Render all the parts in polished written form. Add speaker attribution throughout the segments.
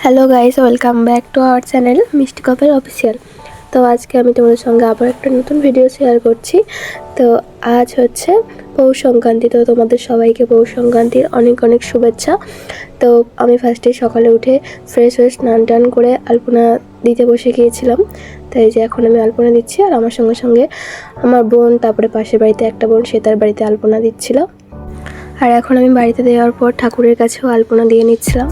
Speaker 1: Hello guys, welcome back to our channel মিষ্টি কাপের official. তো আজকে আমি তোমাদের সঙ্গে আবার একটা নতুন ভিডিও শেয়ার করছি। তো আজ হচ্ছে পৌষ সংক্রান্তি। তো তোমাদের সবাইকে পৌষ সংক্রান্তির অনেক অনেক শুভেচ্ছা। তো আমি ফার্স্টে সকালে উঠে ফ্রেশ হয়ে স্নান টান করে আলপনা দিতে বসে গিয়েছিলাম। তাই যে এখন আমি আলপনা দিচ্ছি, আর আমার সঙ্গে সঙ্গে আমার বোন, তারপরে পাশের বাড়িতে একটা বোন, সে তার বাড়িতে আলপনা দিচ্ছিল। আর এখন আমি বাড়িতে দেওয়ার পর ঠাকুরের কাছেও আলপনা দিয়ে নিচ্ছিলাম।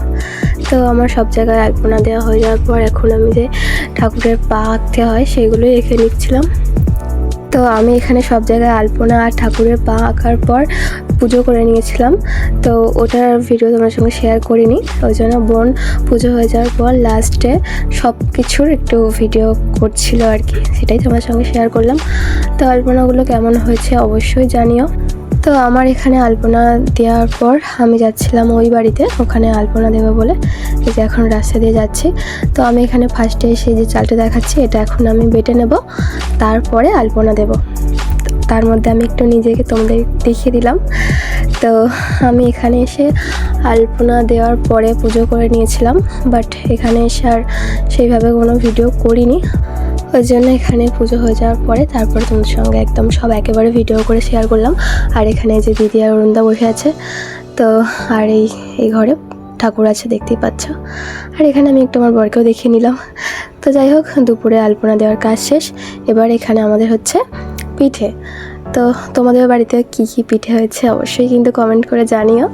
Speaker 1: তো আমার সব জায়গায় আলপনা দেওয়া হয়ে যাওয়ার পর এখন আমি যে ঠাকুরের পা আঁকতে হয় সেগুলোই এঁকে নিচ্ছিলাম। তো আমি এখানে সব জায়গায় আলপনা আর ঠাকুরের পা আঁকার পর পুজো করে নিয়েছিলাম। তো ওটার ভিডিও তোমার সঙ্গে শেয়ার করিনি, ওই জন্য বোন পুজো হয়ে যাওয়ার পর লাস্টে সব কিছুর একটু ভিডিও করছিল আর কি, সেটাই তোমার সঙ্গে শেয়ার করলাম। তো আলপনাগুলো কেমন হয়েছে অবশ্যই জানিও। তো আমার এখানে আলপনা দেওয়ার পর আমি যাচ্ছিলাম ওই বাড়িতে, ওখানে আলপনা দেবো বলে। এই যে এখন রাস্তা দিয়ে যাচ্ছি। তো আমি এখানে ফার্স্টে এসে যে চালটা দেখাচ্ছি, এটা এখন আমি বেটে নেব, তারপরে আলপনা দেব। তার মধ্যে আমি একটু নিজেকে তোমাদের দেখিয়ে দিলাম। তো আমি এখানে এসে আলপনা দেওয়ার পরে পুজো করে নিয়েছিলাম, বাট এখানে এসে আর সেইভাবে কোনো ভিডিও করিনি। ওই জন্য এখানে পুজো হয়ে যাওয়ার পরে তারপরে তোমাদের সঙ্গে একদম সব একেবারে ভিডিও করে শেয়ার করলাম। আর এখানে যে দিদি আর অরুণদা বসে আছে। তো আর এই ঘরে ঠাকুর আছে, দেখতেই পাচ্ছ। আর এখানে আমি একটু আমার বরকেও দেখিয়ে নিলাম। তো যাই হোক, দুপুরে আলপনা দেওয়ার কাজ শেষ। এবার এখানে আমাদের হচ্ছে পিঠে। তো তোমাদের বাড়িতে কী কী পিঠে হয়েছে অবশ্যই কিন্তু কমেন্ট করে জানিও।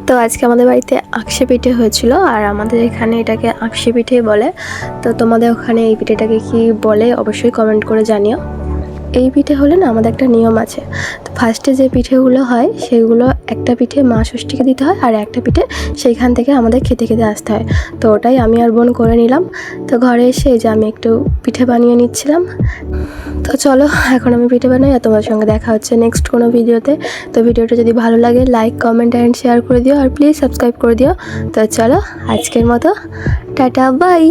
Speaker 1: তো আজকে আমাদের বাড়িতে আকশে পিঠে হয়েছিল, আর আমাদের এখানে এটাকে আকশে পিঠেই বলে। তো তোমাদের ওখানে এই পিঠেটাকে কি বলে অবশ্যই কমেন্ট করে জানিও। এই পিঠে হলে না আমাদের একটা নিয়ম আছে। তো ফার্স্টে যে পিঠেগুলো হয় সেগুলো একটা পিঠে মা ষষ্ঠীকে দিতে হয়, আর একটা পিঠে সেইখান থেকে আমাদের খেতে খেতে আসতে হয়। তো ওটাই আমি আর বোন করে নিলাম। তো ঘরে এসে যে আমি একটু পিঠে বানিয়ে নিচ্ছিলাম। তো চলো এখন আমি পিঠে বানাই, আর তোমার সঙ্গে দেখা হচ্ছে নেক্সট কোনো ভিডিওতে। তো ভিডিওটা যদি ভালো লাগে লাইক, কমেন্ট অ্যান্ড শেয়ার করে দিও, আর প্লিজ সাবস্ক্রাইব করে দিও। তো চলো আজকের মতো টাটা, বাই।